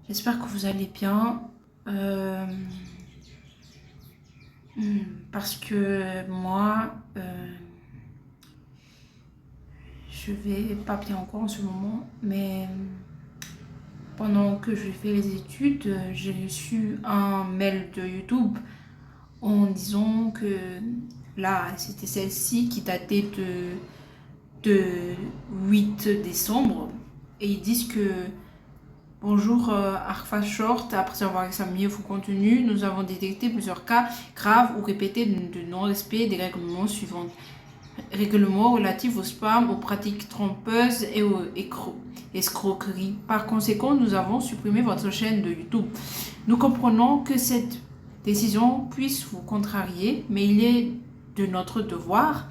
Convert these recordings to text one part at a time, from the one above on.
J'espère que vous allez bien. Euh, Parce que moi, je vais pas bien encore en ce moment, mais pendant que je fais les études, j'ai reçu un mail de YouTube en disant que là, c'était celle-ci qui datait de 8 décembre. Et ils disent que bonjour Arfa Short, après avoir examiné vos contenus, nous avons détecté plusieurs cas graves ou répétés de non-respect des règlements suivants. Règlements relatifs au spam, aux pratiques trompeuses et aux escroqueries. Par conséquent, nous avons supprimé votre chaîne de YouTube. Nous comprenons que cette décision puisse vous contrarier, mais il est de notre devoir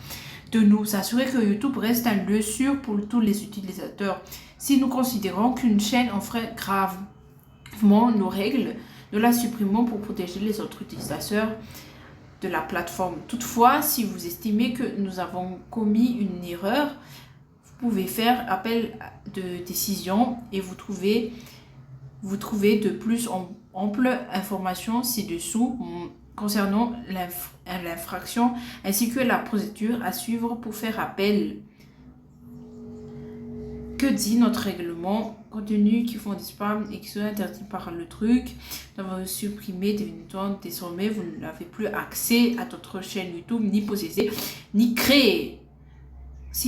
de nous assurer que YouTube reste un lieu sûr pour tous les utilisateurs. Si nous considérons qu'une chaîne enfreint gravement nos règles, nous la supprimons pour protéger les autres utilisateurs de la plateforme. Toutefois, si vous estimez que nous avons commis une erreur, vous pouvez faire appel de décision et vous trouvez de plus ample information ci-dessous concernant l'infraction ainsi que la procédure à suivre pour faire appel. Que dit notre règlement? Contenus qui font du spam et qui sont interdits par le truc, nous avons supprimé définitivement. Désormais, vous n'avez plus accès à notre chaîne YouTube, ni posséder, ni créer. Ce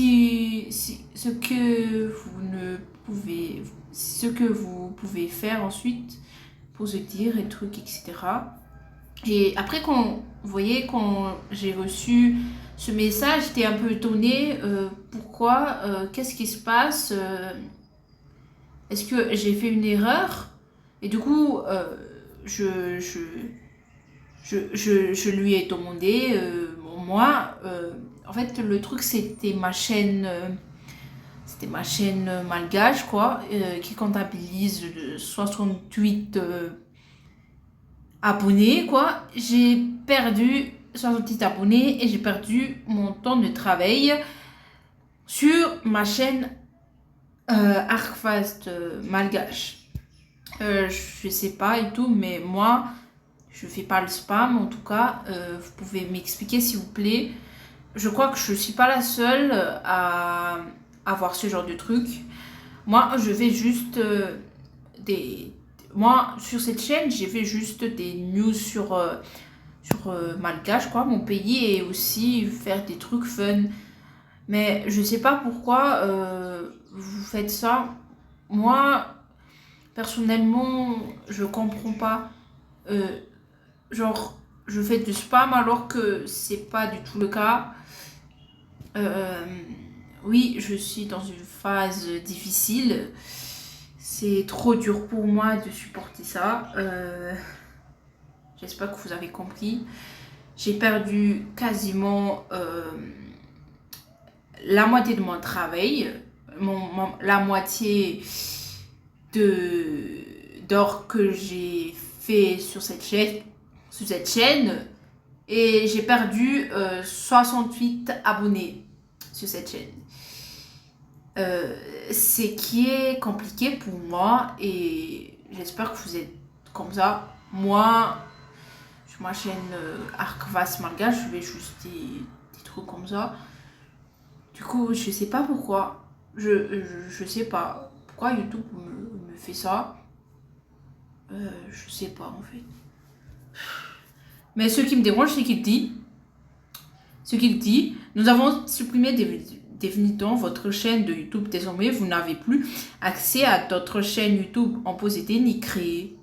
que vous pouvez faire ensuite pour se dire et trucs, etc. Et après, vous voyez, quand j'ai reçu ce message, j'étais un peu étonnée. Pourquoi qu'est-ce qui se passe Est-ce que j'ai fait une erreur? Et du coup, je lui ai demandé, moi, en fait, le truc, c'était ma chaîne malgache, quoi, qui comptabilise 68 abonnés, quoi. J'ai perdu 68 abonnés et j'ai perdu mon temps de travail sur ma chaîne Arcfast malgache. Je sais pas et tout, mais moi, je fais pas le spam. En tout cas, vous pouvez m'expliquer s'il vous plaît. Je crois que je suis pas la seule à avoir ce genre de truc. Moi, je fais juste Moi, sur cette chaîne, j'ai fait juste des news sur malgache, quoi, mon pays, et aussi faire des trucs fun. Mais je sais pas pourquoi vous faites ça. Moi, personnellement, je comprends pas. Euh, genre, je fais du spam alors que c'est pas du tout le cas. Euh, oui, je suis dans une phase difficile. C'est trop dur pour moi de supporter ça. J'espère que vous avez compris. J'ai perdu quasiment la moitié de mon travail, la moitié d'or que j'ai fait sur cette chaîne, et j'ai perdu 68 abonnés sur cette chaîne. Ce qui est compliqué pour moi et j'espère que vous êtes comme ça. Moi, sur ma chaîne Arcvas Malga, je fais juste des trucs comme ça. Du coup, je sais pas pourquoi. Je sais pas pourquoi YouTube me fait ça. Je sais pas en fait. Mais ce qui me dérange, c'est qu'il dit. Ce qu'il dit, nous avons supprimé définitivement votre chaîne de YouTube. Désormais, vous n'avez plus accès à d'autres chaînes YouTube en posséder ni créer.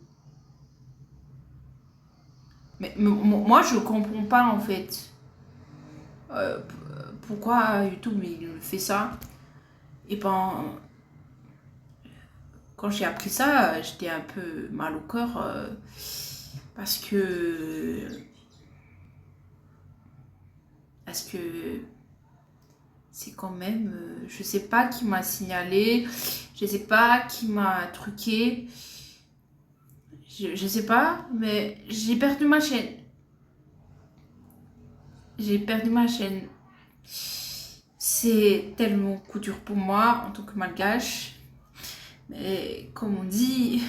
Mais moi, je comprends pas en fait. Pourquoi YouTube il fait ça. Et ben, quand j'ai appris ça, j'étais un peu mal au cœur parce que c'est quand même, je sais pas qui m'a signalé, je sais pas qui m'a truqué, je sais pas, mais j'ai perdu ma chaîne. J'ai perdu ma chaîne. C'est tellement coup dur pour moi en tant que malgache. Mais comme on dit,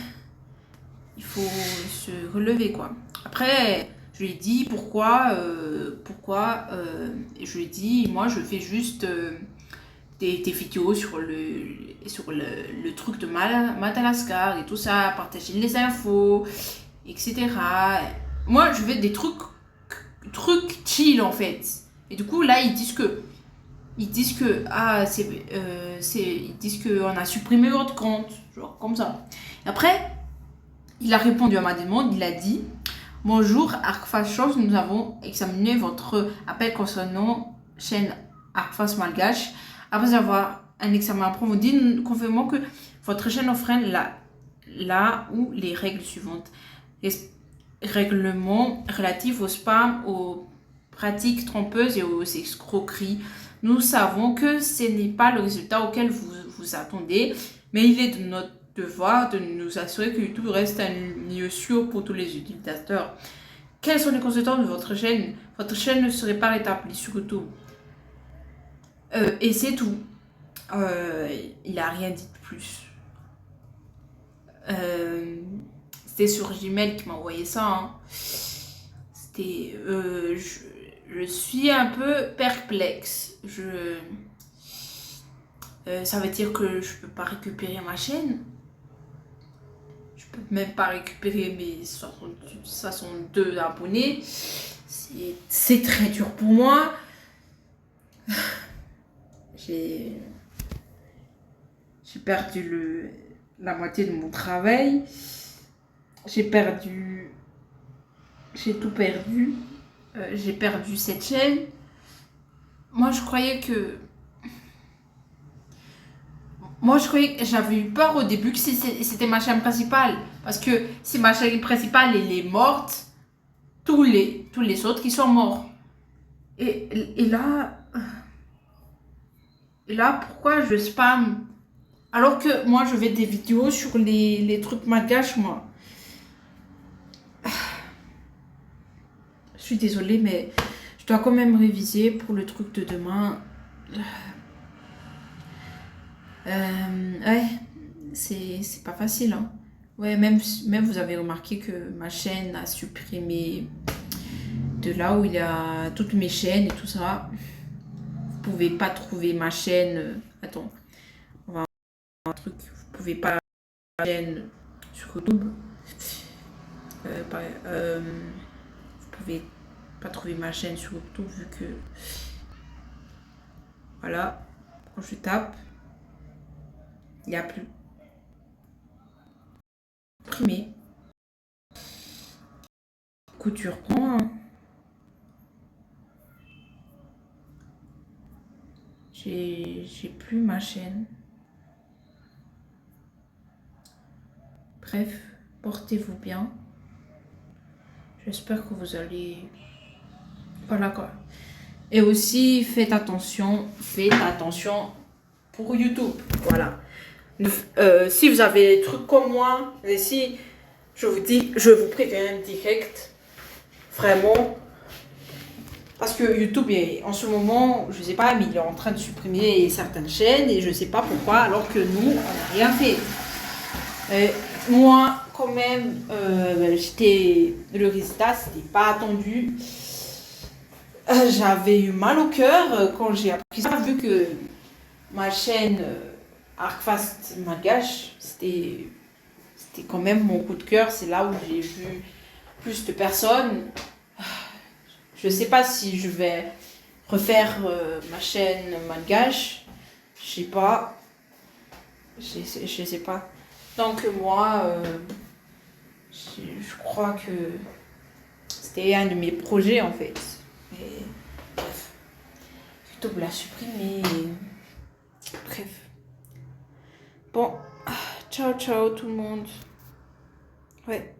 il faut se relever, quoi. Après, je lui ai dit pourquoi, et je lui ai dit, moi, je fais juste des vidéos sur le truc de Madagascar et tout ça, partager les infos, etc. Moi, je veux des trucs chill, en fait. Et du coup, là, ils disent que ils disent qu'on a supprimé votre compte, genre comme ça. Et après, il a répondu à ma demande, il a dit: Bonjour, Arcfast Shows, nous avons examiné votre appel concernant chaîne Arcfast Malgache. Après avoir un examen approfondi, nous confirmons que votre chaîne offre là où les règles suivantes. Règlements relatifs au spam, aux pratiques trompeuses et aux escroqueries. Nous savons que ce n'est pas le résultat auquel vous vous attendez, mais il est de notre devoir de nous assurer que YouTube reste un lieu sûr pour tous les utilisateurs. Quelles sont les conséquences de votre chaîne? Votre chaîne ne serait pas rétablie sur YouTube. Et c'est tout. Il n'a rien dit de plus. C'était sur Gmail qui m'a envoyé ça. Hein. C'était... je suis un peu perplexe. Ça veut dire que je peux pas récupérer ma chaîne. Je peux même pas récupérer mes 62 abonnés. C'est très dur pour moi. J'ai perdu la moitié de mon travail. J'ai tout perdu. J'ai perdu cette chaîne. Moi, je croyais que j'avais eu peur au début que c'était ma chaîne principale. Parce que si ma chaîne principale elle est morte, tous les autres qui sont morts. Et là, pourquoi je spam? Alors que moi, je fais des vidéos sur les trucs malgaches, moi. Je suis désolée, mais je dois quand même réviser pour le truc de demain. Ouais, c'est pas facile, hein. Ouais, même vous avez remarqué que ma chaîne a supprimé de là où il y a toutes mes chaînes et tout ça. Vous pouvez pas trouver ma chaîne. Attends, on va voir un truc. Vous pouvez pas ma chaîne sur YouTube. Vous pouvez pas trouver ma chaîne sur YouTube vu que voilà, quand je tape, il n'y a plus. Imprimé. Couture prend. Hein. J'ai plus ma chaîne. Bref, portez-vous bien. J'espère que vous allez... Voilà quoi. Et aussi, faites attention pour YouTube. Voilà. Si vous avez des trucs comme moi, et si je vous préviens direct, vraiment, parce que YouTube en ce moment, je sais pas, mais il est en train de supprimer certaines chaînes et je sais pas pourquoi, alors que nous, on n'a rien fait. Moi, quand même, le résultat, c'était pas attendu. J'avais eu mal au cœur quand j'ai appris ça, vu que ma chaîne Arcfast Malgache, c'était quand même mon coup de cœur. C'est là où j'ai vu plus de personnes. Je sais pas si je vais refaire ma chaîne Malgache. Je sais pas. Je sais pas. Donc moi, je crois que c'était un de mes projets en fait. Et bref, YouTube l'a supprimé. Bref. Bon, ciao ciao tout le monde. Ouais.